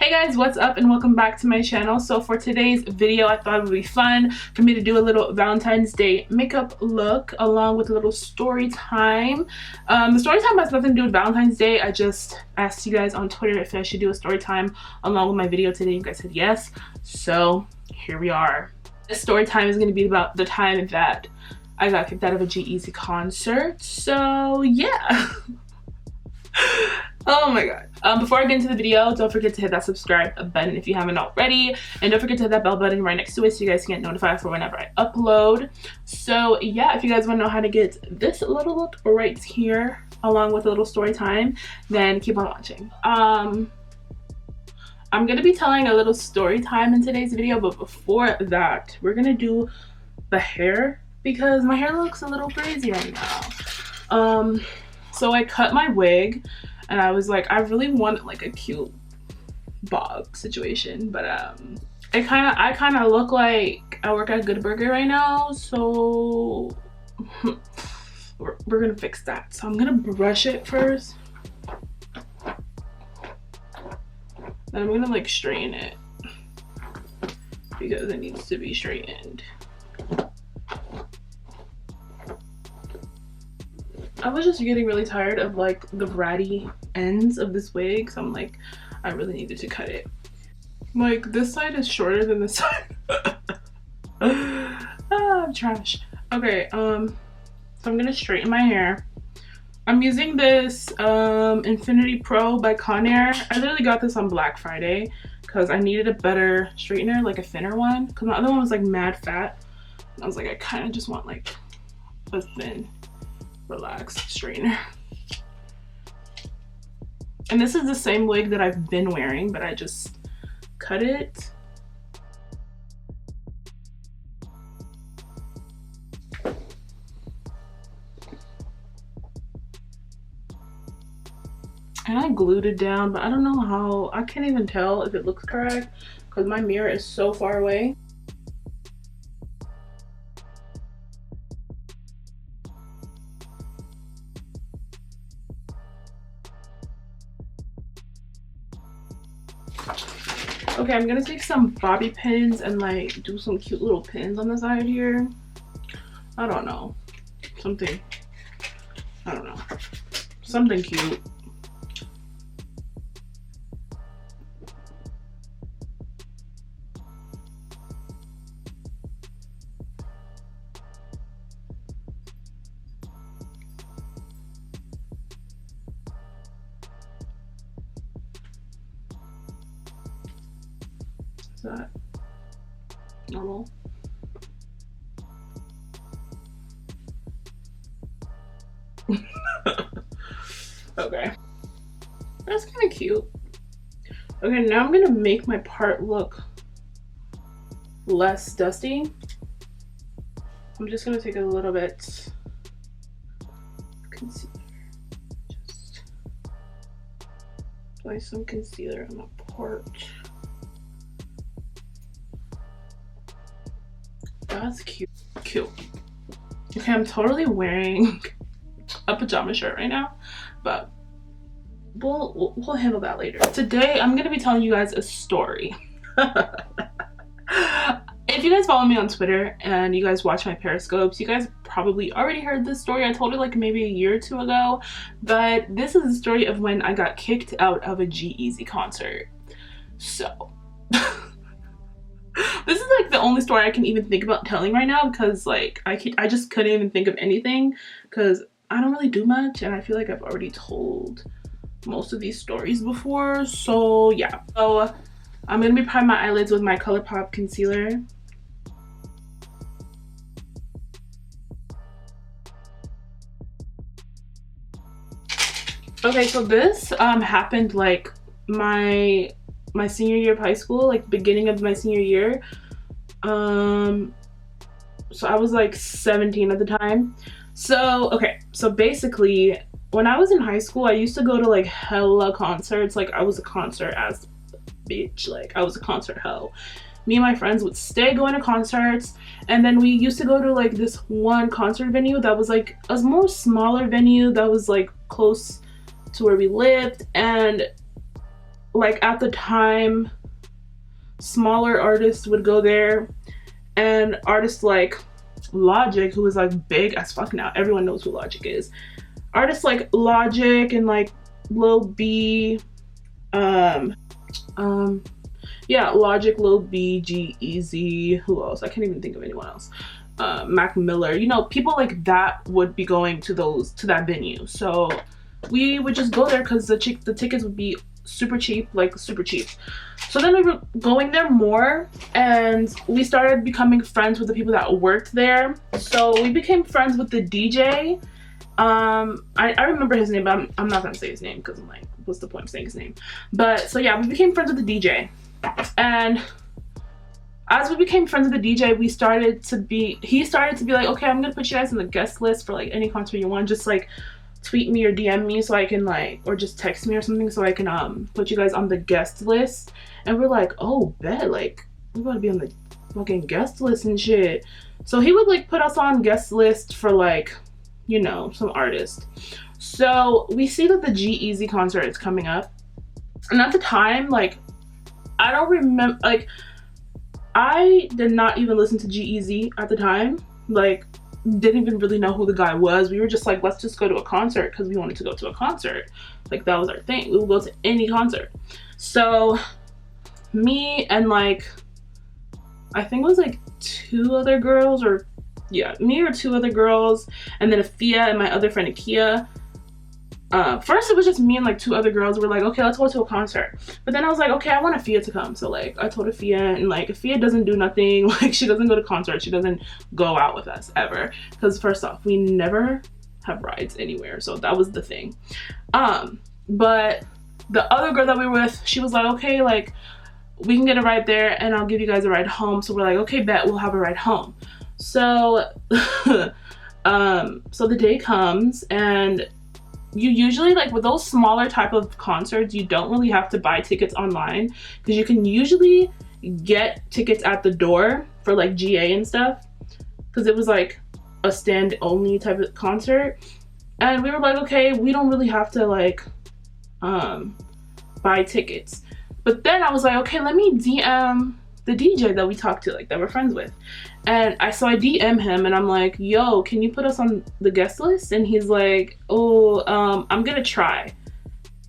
Hey guys, what's up and welcome back to my channel. So for today's video, I thought it would be fun for me to do a little Valentine's Day makeup look along with a little story time. The story time has nothing to do with Valentine's Day. I just asked you guys on Twitter if I should do a story time along with my video today. You guys said yes, so here we are. This story time is going to be about the time that I got kicked out of a G-EAZY concert. So yeah. Oh my god. Before I get into the video, don't forget to hit that subscribe button if you haven't already, and don't forget to hit that bell button right next to it so you guys can get notified for whenever I upload. So yeah, if you guys want to know how to get this little look right here along with a little story time, then keep on watching. I'm gonna be telling a little story time in today's video, but before that we're gonna do the hair because my hair looks a little crazy right now. So I cut my wig and I was like, I really wanted like a cute bob situation, but I kind of look like I work at Good Burger right now, so we're gonna fix that. So I'm gonna brush it first, then I'm gonna like straighten it because it needs to be straightened. I was just getting really tired of like the ratty ends of this wig, so I'm like, I really needed to cut it. Like this side is shorter than this side. I'm trash. Okay, so I'm gonna straighten my hair. I'm using this Infinity Pro by Conair. I literally got this on Black Friday because I needed a better straightener, like a thinner one, because my other one was like mad fat. I was like, I kind of just want like a thin, relaxed straightener. And this is the same wig that I've been wearing, but I just cut it. And I glued it down, but I don't know how. I can't even tell if it looks correct because my mirror is so far away. Okay, I'm gonna take some bobby pins and like do some cute little pins on the side here. I don't know. Something. I don't know. Something cute. Is that normal? Okay, that's kind of cute. Okay, now I'm gonna make my part look less dusty. I'm just gonna take a little bit concealer, just apply some concealer on my part. That's cute. Cute. Okay, I'm totally wearing a pajama shirt right now, but we'll handle that later. Today, I'm gonna be telling you guys a story. If you guys follow me on Twitter and you guys watch my periscopes, you guys probably already heard this story. I told it like maybe a year or two ago, but this is the story of when I got kicked out of a G-EAZY concert. So this is like the only story I can even think about telling right now because like I just couldn't even think of anything because I don't really do much and I feel like I've already told most of these stories before. So yeah, so I'm gonna be priming my eyelids with my ColourPop concealer. Okay, so this happened like my senior year of high school, like beginning of my senior year. So I was like 17 at the time. So okay, so basically when I was in high school, I used to go to like hella concerts. Like I was a concert ass bitch, like I was a concert hoe. Me and my friends would stay going to concerts, and then we used to go to like this one concert venue that was like a more smaller venue that was like close to where we lived, and like at the time, smaller artists would go there, and artists like Logic, who is like big as fuck now, everyone knows who Logic is. Artists like Logic and like Lil B, yeah, Logic, Lil B, G-EAZY, who else? I can't even think of anyone else. Mac Miller, you know, people like that would be going to that venue. So we would just go there because the tickets would be super cheap, like super cheap. So then we were going there more, and we started becoming friends with the people that worked there. So we became friends with the DJ. I remember his name, but I'm not gonna say his name because I'm like, what's the point of saying his name? But so yeah, we became friends with the DJ, and as we became friends with the DJ, he started to be like, okay, I'm gonna put you guys on the guest list for like any concert you want. Just like tweet me or DM me so I can like, or just text me or something so I can put you guys on the guest list. And we're like, oh, bet, like we gotta be on the fucking guest list and shit. So he would like put us on guest list for like, you know, some artist. So we see that the G-EAZY concert is coming up, and at the time, like, I don't remember, like, I did not even listen to G-EAZY at the time, like, didn't even really know who the guy was. We were just like, let's just go to a concert because we wanted to go to a concert. Like, that was our thing. We would go to any concert. So me and like, I think it was like 2 other girls, or yeah, me or 2 other girls, and then Afia and my other friend Akia. First it was just me and like 2 other girls. We're like, okay, let's go to a concert. But then I was like, okay, I want Afia to come. So like I told Afia, and like Afia doesn't do nothing. Like she doesn't go to concerts. She doesn't go out with us ever. Because first off, we never have rides anywhere. So that was the thing. But the other girl that we were with, she was like, okay, like we can get a ride there and I'll give you guys a ride home. So we're like, okay, bet, we'll have a ride home. So so the day comes, and you usually, like with those smaller type of concerts, you don't really have to buy tickets online because you can usually get tickets at the door for like GA and stuff, because it was like a stand only type of concert. And we were like, okay, we don't really have to like buy tickets. But then I was like, okay, let me DM the DJ that we talked to, like that we're friends with. And I DM him and I'm like, yo, can you put us on the guest list? And he's like, oh, I'm gonna try.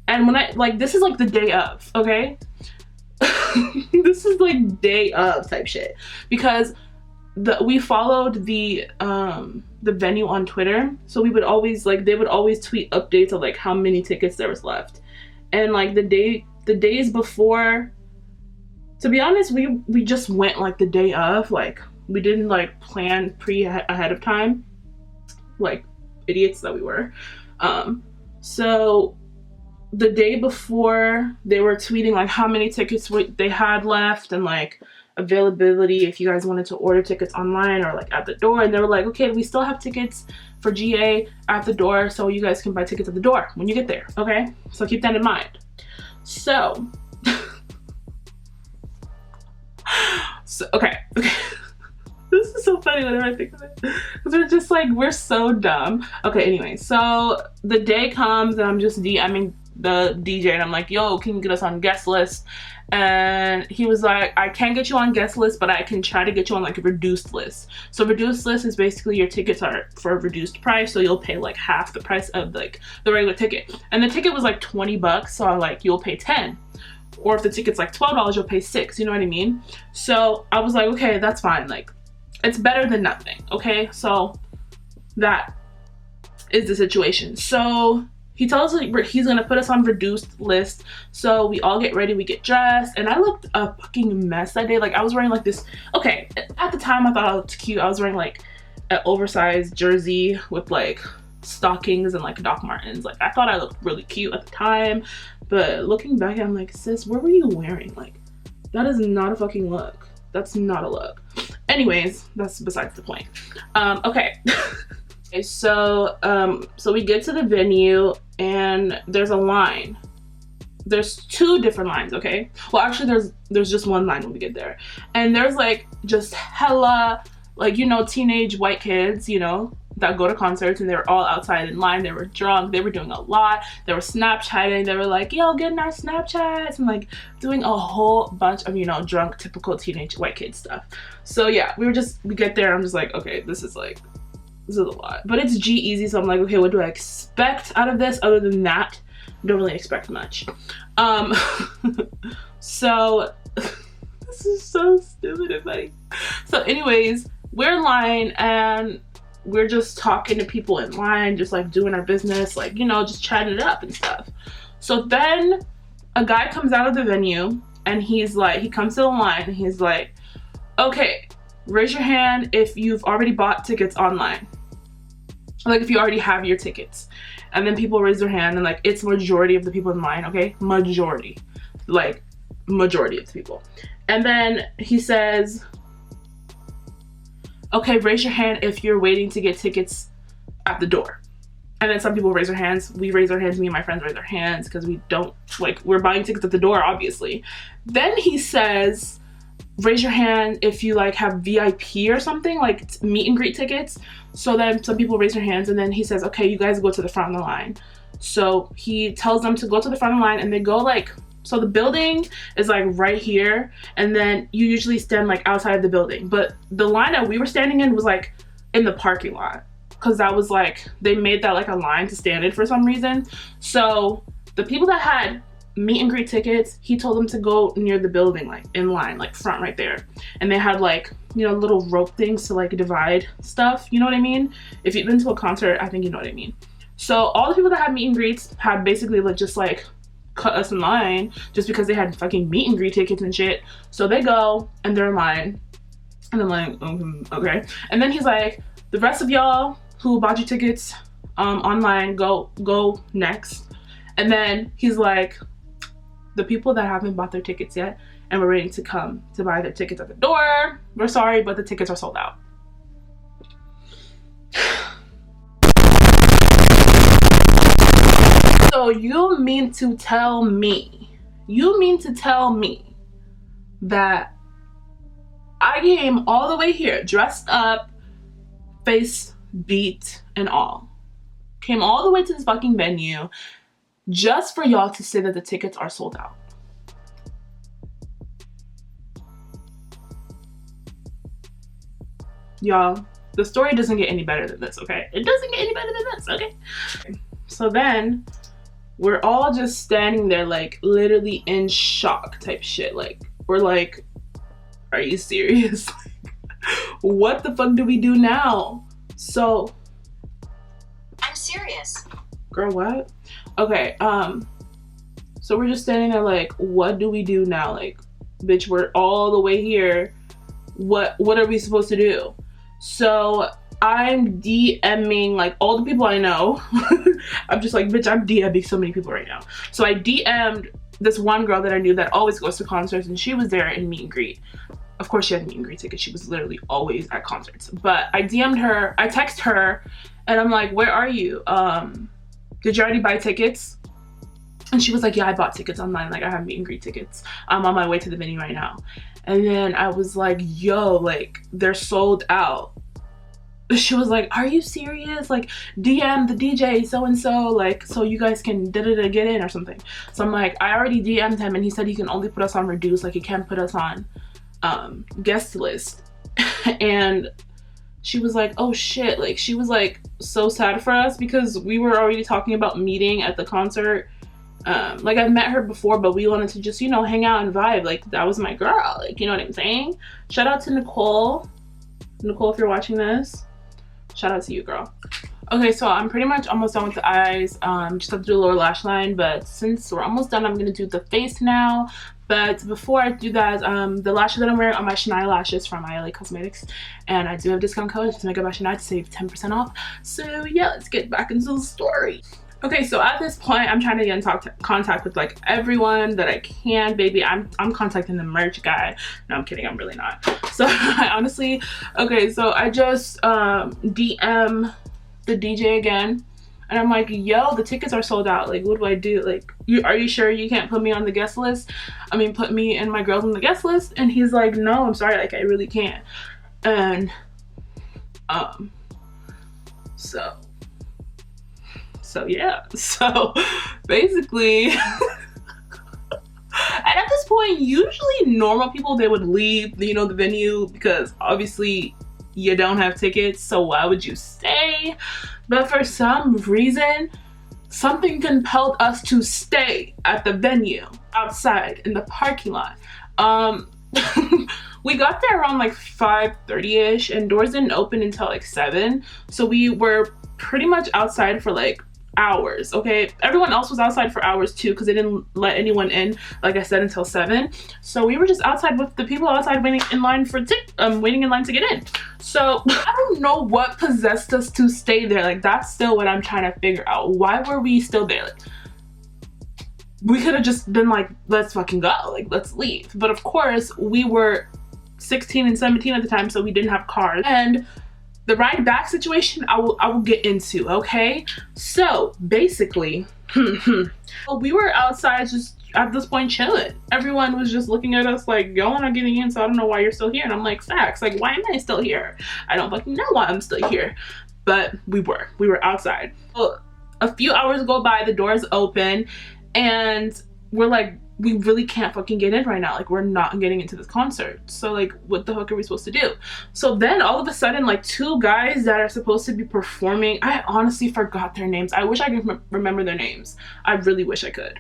And when I, like, this is like the day of, okay? This is like day of type shit. Because we followed the venue on Twitter. So we would always, like, they would always tweet updates of like how many tickets there was left. And like the days before, to be honest, we just went like the day of, like we didn't like plan ahead of time, like idiots that we were. So the day before, they were tweeting like how many tickets they had left and like availability if you guys wanted to order tickets online or like at the door. And they were like, okay, we still have tickets for GA at the door, so you guys can buy tickets at the door when you get there, okay? So keep that in mind. So okay. This is so funny whenever I think of it, because we're just like, we're so dumb. Okay, anyway, so the day comes and I'm just DMing the DJ and I'm like, yo, can you get us on guest list? And he was like, I can't get you on guest list, but I can try to get you on like a reduced list. So reduced list is basically your tickets are for a reduced price, so you'll pay like half the price of like the regular ticket. And the ticket was like 20 bucks, so I'm like, you'll pay 10. Or if the ticket's like $12, you'll pay 6, you know what I mean? So I was like, okay, that's fine. Like, it's better than nothing, okay? So that is the situation. So he tells us he's gonna put us on reduced list. So we all get ready, we get dressed, and I looked a fucking mess that day. Like I was wearing like this, okay, at the time I thought I looked cute. I was wearing like an oversized jersey with like stockings and like Doc Martens. Like I thought I looked really cute at the time, but looking back I'm like, sis, what were you wearing? Like that is not a fucking look. That's not a look. Anyways, that's besides the point. Okay. Okay, so we get to the venue and there's a line. There's 2 different lines, okay? Well, actually there's just one line when we get there. And there's like just hella, like, you know, teenage white kids, you know, that go to concerts, and they were all outside in line. They were drunk, they were doing a lot, they were Snapchatting, they were like, yo, getting our Snapchats, and like doing a whole bunch of, you know, drunk, typical teenage white kid stuff. So yeah, we get there, I'm just like, okay, this is a lot. But it's G-EAZY, so I'm like, okay, what do I expect out of this? Other than that, I don't really expect much. So this is so stupid and funny. So anyways, we're in line and we're just talking to people in line, just like doing our business, like, you know, just chatting it up and stuff. So then a guy comes out of the venue and he's like, he comes to the line and he's like, okay, raise your hand if you've already bought tickets online. Like if you already have your tickets. And then people raise their hand and like, it's majority of the people in line, okay? Majority. Like majority of the people. And then he says, okay, raise your hand if you're waiting to get tickets at the door. And then some people raise their hands. We raise our hands. Me and my friends raise our hands because we don't, like, we're buying tickets at the door, obviously. Then he says, raise your hand if you like have VIP or something, like meet and greet tickets. So then some people raise their hands, and then he says, okay, you guys go to the front of the line. So he tells them to go to the front of the line, and they go like, so the building is like right here, and then you usually stand like outside of the building. But the line that we were standing in was like in the parking lot, because that was like, they made that like a line to stand in for some reason. So the people that had meet and greet tickets, he told them to go near the building, like in line, like front right there. And they had like, you know, little rope things to like divide stuff, you know what I mean? If you've been to a concert, I think you know what I mean. So all the people that had meet and greets had basically like just like cut us in line just because they had fucking meet and greet tickets and shit. So they go and they're in line, and I'm like, okay. And then he's like, the rest of y'all who bought your tickets online, go next. And then he's like, the people that haven't bought their tickets yet and we're waiting to come to buy their tickets at the door, we're sorry, but the tickets are sold out. So you mean to tell me that I came all the way here dressed up, face beat and all, came all the way to this fucking venue just for y'all to say that the tickets are sold out? Y'all, the story doesn't get any better than this, okay? It doesn't get any better than this, okay? So then we're all just standing there like literally in shock type shit. Like we're like, are you serious? What the fuck do we do now? So I'm serious. Girl, what? Okay, so we're just standing there like, what do we do now? Like, bitch, we're all the way here. What are we supposed to do? So I'm DMing like all the people I know. I'm just like, bitch, I'm DMing so many people right now. So I DM'd this one girl that I knew that always goes to concerts, and she was there in meet and greet. Of course she had meet and greet tickets. She was literally always at concerts. But I DM'd her, I text her, and I'm like, where are you? Did you already buy tickets? And she was like, yeah, I bought tickets online. Like I have meet and greet tickets. I'm on my way to the venue right now. And then I was like, yo, like they're sold out. She was like, are you serious? Like DM the DJ so-and-so, like so you guys can get in or something. So I'm like, I already DM'd him and he said he can only put us on reduce, like he can't put us on guest list. And she was like, oh shit, like she was like so sad for us because we were already talking about meeting at the concert. Like I've met her before, but we wanted to just, you know, hang out and vibe. Like that was my girl, like, you know what I'm saying? Shout out to Nicole, if you're watching this, shout out to you, girl. Okay, so I'm pretty much almost done with the eyes. Just have to do a lower lash line, but since we're almost done, I'm gonna do the face now. But before I do that, the lashes that I'm wearing are my Shaniah lashes from ayeleandco, and I do have a discount code. It's Makeup by Shaniah to save 10% off. So yeah, let's get back into the story. Okay, so at this point, I'm trying to get in contact with like everyone that I can, baby. I'm contacting the merch guy. No, I'm kidding, I'm really not. So I honestly, okay, so I just DM the DJ again, and I'm like, yo, the tickets are sold out. Like, what do I do? Like, are you sure you can't put me on the guest list? I mean, put me and my girls on the guest list? And he's like, no, I'm sorry, like I really can't. And So yeah, so basically and at this point, usually normal people, they would leave, you know, the venue, because obviously you don't have tickets, so why would you stay? But for some reason, something compelled us to stay at the venue outside in the parking lot. We got there around like 5:30ish, and doors didn't open until like 7, so we were pretty much outside for like hours. Okay, everyone else was outside for hours too, because they didn't let anyone in, like I said, until 7. So we were just outside with the people outside waiting in line to get in. So I don't know what possessed us to stay there. Like, that's still what I'm trying to figure out. Why were we still there? Like, we could have just been like, let's fucking go, like, let's leave. But of course, we were 16 and 17 at the time, so we didn't have cars. And the ride back situation, I will get into, okay? So basically, we were outside just at this point chilling. Everyone was just looking at us like, y'all are not getting in, so I don't know why you're still here. And I'm like, facts, like, why am I still here? I don't fucking know why I'm still here. But we were outside. Well, a few hours go by, the doors open, and we're like, we really can't fucking get in right now. Like, we're not getting into this concert. So like, what the fuck are we supposed to do? So then all of a sudden, like, 2 guys that are supposed to be performing, I honestly forgot their names. I wish I could remember their names. I really wish I could.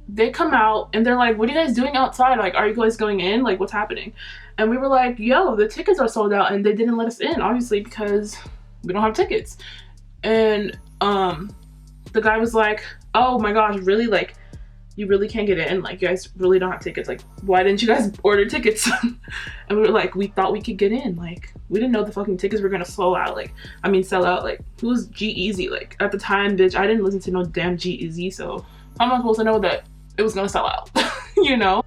They come out and they're like, what are you guys doing outside? Like, are you guys going in? Like, what's happening? And we were like, yo, the tickets are sold out, and they didn't let us in, obviously, because we don't have tickets. And the guy was like, oh my gosh, really? Like, you really can't get in? Like, you guys really don't have tickets? Like, why didn't you guys order tickets? And we were like, we thought we could get in. Like, we didn't know the fucking tickets were gonna sell out. Like, who's G-EAZY? Like, at the time, bitch, I didn't listen to no damn G-EAZY, so how am I supposed to know that it was gonna sell out? You know?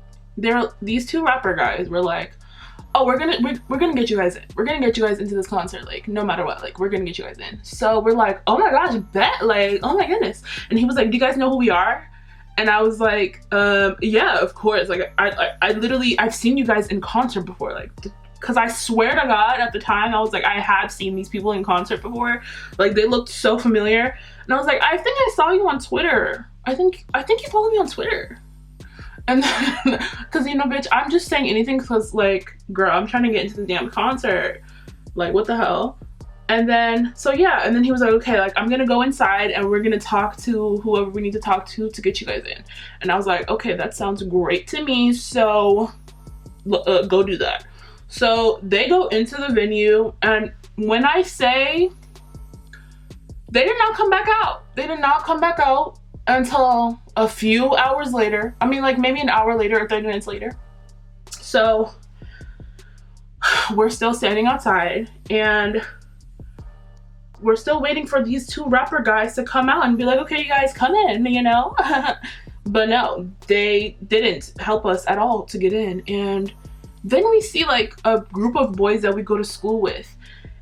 These 2 rapper guys were like, oh, we're gonna get you guys in. We're gonna get you guys into this concert, like, no matter what. Like, we're gonna get you guys in. So we're like, oh my gosh, bet. Like, oh my goodness. And he was like, do you guys know who we are? And I was like, yeah, of course. Like, I literally, I've seen you guys in concert before. Like, because I swear to God, at the time, I was like, I had seen these people in concert before. Like, they looked so familiar. And I was like, I think I saw you on Twitter. I think you followed me on Twitter. And then, because, you know, bitch, I'm just saying anything because, like, girl, I'm trying to get into the damn concert. Like, what the hell? And then, so yeah, and then he was like, okay, like, I'm gonna go inside and we're gonna talk to whoever we need to talk to get you guys in. And I was like, okay, that sounds great to me, so go do that. So they go into the venue, and when I say, they did not come back out. They did not come back out until a few hours later. I mean, like, maybe an hour later or 30 minutes later. So we're still standing outside, and we're still waiting for these 2 rapper guys to come out and be like, okay, you guys come in, you know? But no, they didn't help us at all to get in. And then we see like a group of boys that we go to school with,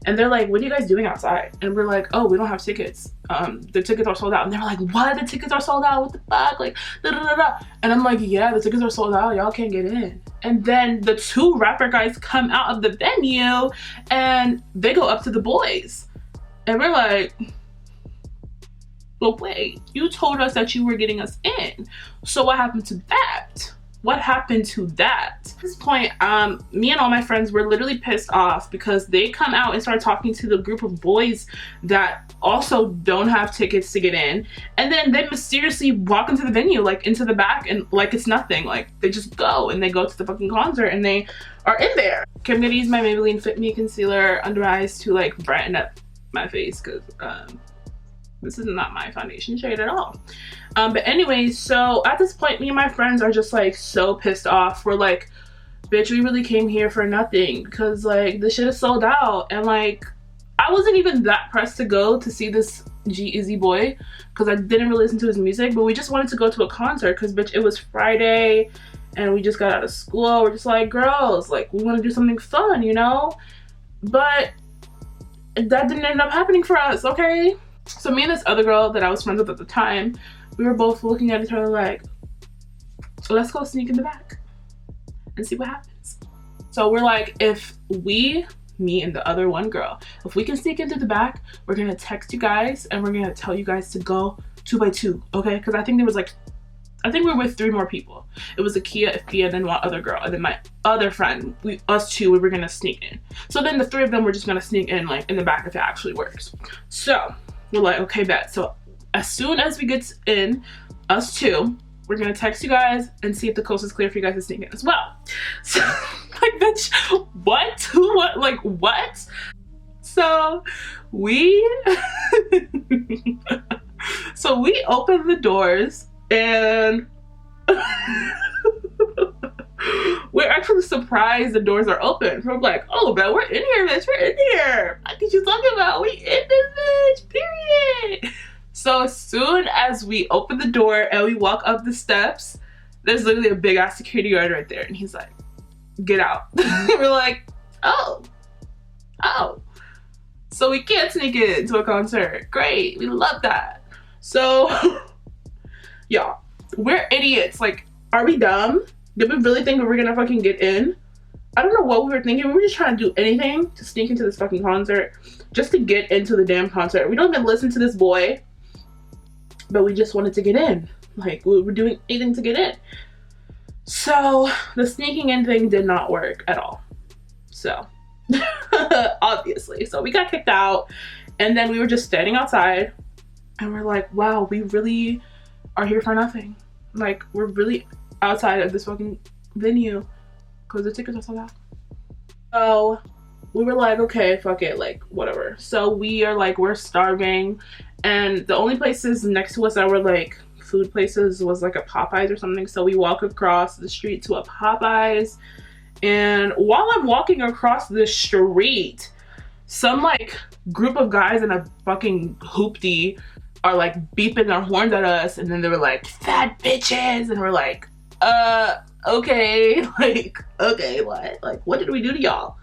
and they're like, what are you guys doing outside? And we're like, oh, we don't have tickets. The tickets are sold out. And they're like, what? The tickets are sold out? What the fuck? Like, da da da da. And I'm like, yeah, the tickets are sold out. Y'all can't get in. And then the 2 rapper guys come out of the venue, and they go up to the boys. And we're like, well, wait, you told us that you were getting us in. So what happened to that? What happened to that? At this point, me and all my friends were literally pissed off because they come out and start talking to the group of boys that also don't have tickets to get in. And then they mysteriously walk into the venue, like into the back, and like it's nothing. Like, they just go and they go to the fucking concert and they are in there. Okay, I'm gonna use my Maybelline Fit Me concealer under eyes to like brighten up my face, because this is not my foundation shade at all. But anyways, so at this point, me and my friends are just like so pissed off. We're like, bitch, we really came here for nothing, because like this shit is sold out. And like, I wasn't even that pressed to go to see this G-EAZY boy, because I didn't really listen to his music, but we just wanted to go to a concert because, bitch, it was Friday and we just got out of school. We're just like, girls, like, we want to do something fun, you know? But that didn't end up happening for us, okay? So me and this other girl that I was friends with at the time, we were both looking at each other like, let's go sneak in the back and see what happens. So we're like, if we me and the other one girl. If we can sneak into the back, we're gonna text you guys and we're gonna tell you guys to go 2 by 2, okay? Because I think there was like, I think we were with 3 more people. It was Akia, Ifia, and then one other girl, and then my other friend. Us 2, we were gonna sneak in. So then the 3 of them were just gonna sneak in like in the back if it actually works. So we're like, okay, bet. So as soon as we get in, us 2, we're gonna text you guys and see if the coast is clear for you guys to sneak in as well. So like, bitch, what? Who? What? Like, what? So we so we opened the doors and we're actually surprised the doors are open. We're like, oh, but we're in here, bitch. We're in here. What did you talking about? We in this bitch, period. So as soon as we open the door and we walk up the steps, there's literally a big ass security guard right there, and he's like, get out. We're like, oh. So we can't sneak into a concert. Great, we love that. So y'all, we're idiots. Like, are we dumb? Did we really think that we're gonna fucking get in? I don't know what we were thinking. We were just trying to do anything to sneak into this fucking concert, just to get into the damn concert. We don't even listen to this boy, but we just wanted to get in. Like, we were doing anything to get in. So the sneaking in thing did not work at all. So obviously, so we got kicked out, and then we were just standing outside, and we're like, wow, we really are here for nothing. Like, we're really outside of this fucking venue because the tickets are sold out. So we were like, okay, fuck it, like, whatever. So we are like, we're starving, and the only places next to us that were like food places was like a Popeyes or something. So we walk across the street to a Popeyes, and while I'm walking across the street, some like group of guys in a fucking hoopty are like beeping their horns at us, and then they were like, fat bitches, and we're like, okay, like, okay, what? Like, what did we do to y'all?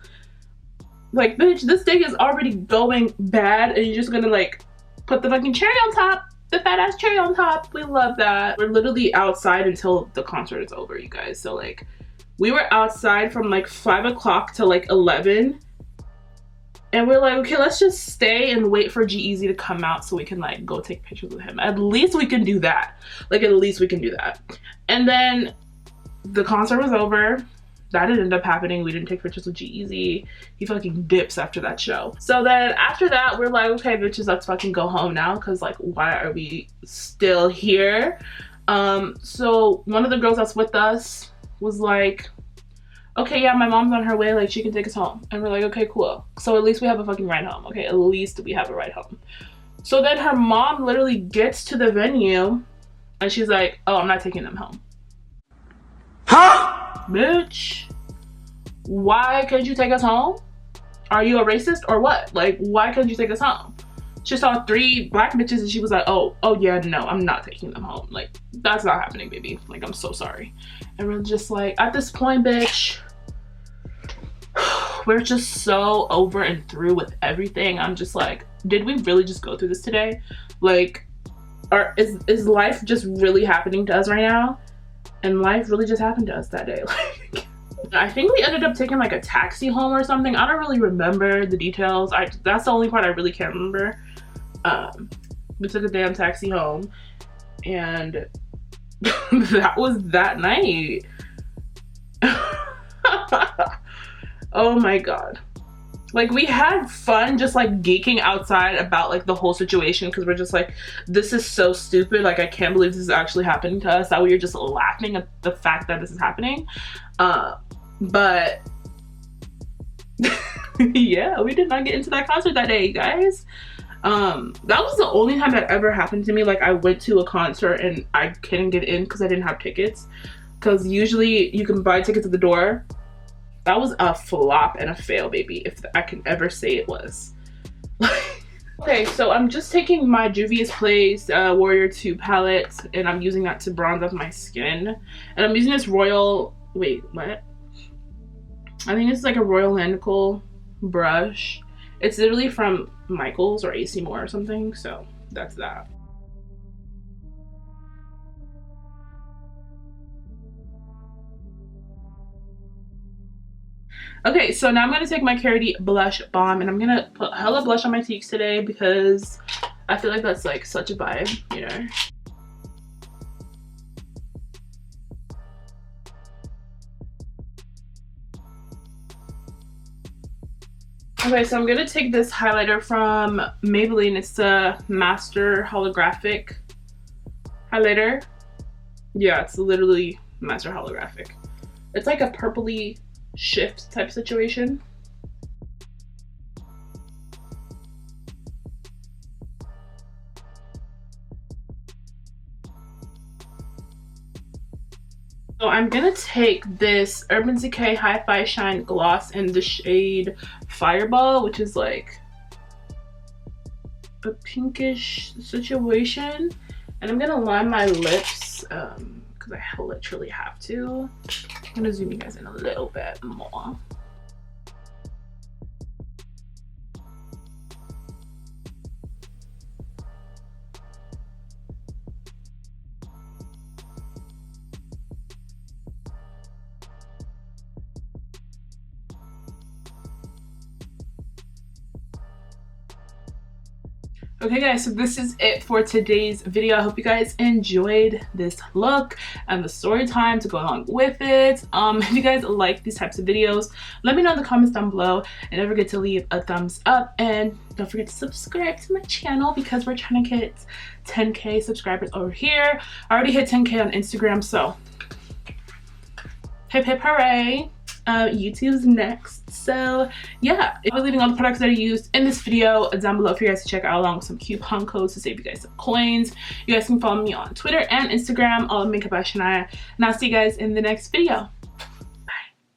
Like, bitch, this thing is already going bad, and you're just gonna like put the fucking cherry on top, the fat ass cherry on top. We love that. We're literally outside until the concert is over, you guys. So like, we were outside from like 5 o'clock to like 11. And we're like, okay, let's just stay and wait for G-EAZY to come out so we can like go take pictures with him. At least we can do that. Like, at least we can do that. And then the concert was over. That didn't end up happening. We didn't take pictures with G-EAZY. He fucking dips after that show. So then after that, we're like, okay, bitches, let's fucking go home now. Cause like, why are we still here? So one of the girls that's with us was like, okay, yeah, my mom's on her way, like, she can take us home. And we're like, okay, cool. So at least we have a fucking ride home. Okay, at least we have a ride home. So then her mom literally gets to the venue and she's like, oh, I'm not taking them home. Huh? Bitch, why can't you take us home? Are you a racist or what? Like, why can't you take us home? She saw 3 black bitches and she was like, oh yeah, no, I'm not taking them home. Like, that's not happening, baby. Like, I'm so sorry. And we're just like, at this point, bitch, we're just so over and through with everything. I'm just like, did we really just go through this today? Like, is life just really happening to us right now? And life really just happened to us that day. Like, I think we ended up taking like a taxi home or something. I don't really remember the details. That's the only part I really can't remember. We took a damn taxi home, and that was that night. Oh my god. Like, we had fun just like geeking outside about like the whole situation, because we're just like, this is so stupid. Like, I can't believe this is actually happening to us. That we were just laughing at the fact that this is happening. But yeah, we did not get into that concert that day, you guys. That was the only time that ever happened to me. Like, I went to a concert and I couldn't get in because I didn't have tickets, because usually you can buy tickets at the door. That was a flop and a fail, baby, if I can ever say it was. Okay, so I'm just taking my juviasplace Warrior 2 palette, and I'm using that to bronze up my skin. And I'm using this Royal, wait, what? I think it's like a ayeleandco brush. It's literally from Michaels or AC Moore or something, so that's that. Okay, so now I'm gonna take my Karity blush bomb and I'm gonna put hella blush on my cheeks today because I feel like that's like such a vibe, you know. Okay, so I'm gonna take this highlighter from Maybelline. It's the Master Holographic highlighter. Yeah, it's literally Master Holographic. It's like a purpley shift type situation. So I'm gonna take this Urban Decay Hi-Fi Shine Gloss in the shade Fireball, which is like a pinkish situation. And I'm gonna line my lips because I literally have to. I'm gonna zoom you guys in a little bit more. Okay guys, so this is it for today's video. I hope you guys enjoyed this look and the story time to go along with it. If you guys like these types of videos, let me know in the comments down below, and don't forget to leave a thumbs up, and don't forget to subscribe to my channel because we're trying to get 10K subscribers over here. I already hit 10K on Instagram, so hip hip hooray. YouTube's next. So yeah, I'll be leaving all the products that I used in this video down below for you guys to check out, along with some coupon codes to save you guys some coins. You guys can follow me on Twitter and Instagram, all makeup by Shaniah, and I'll see you guys in the next video.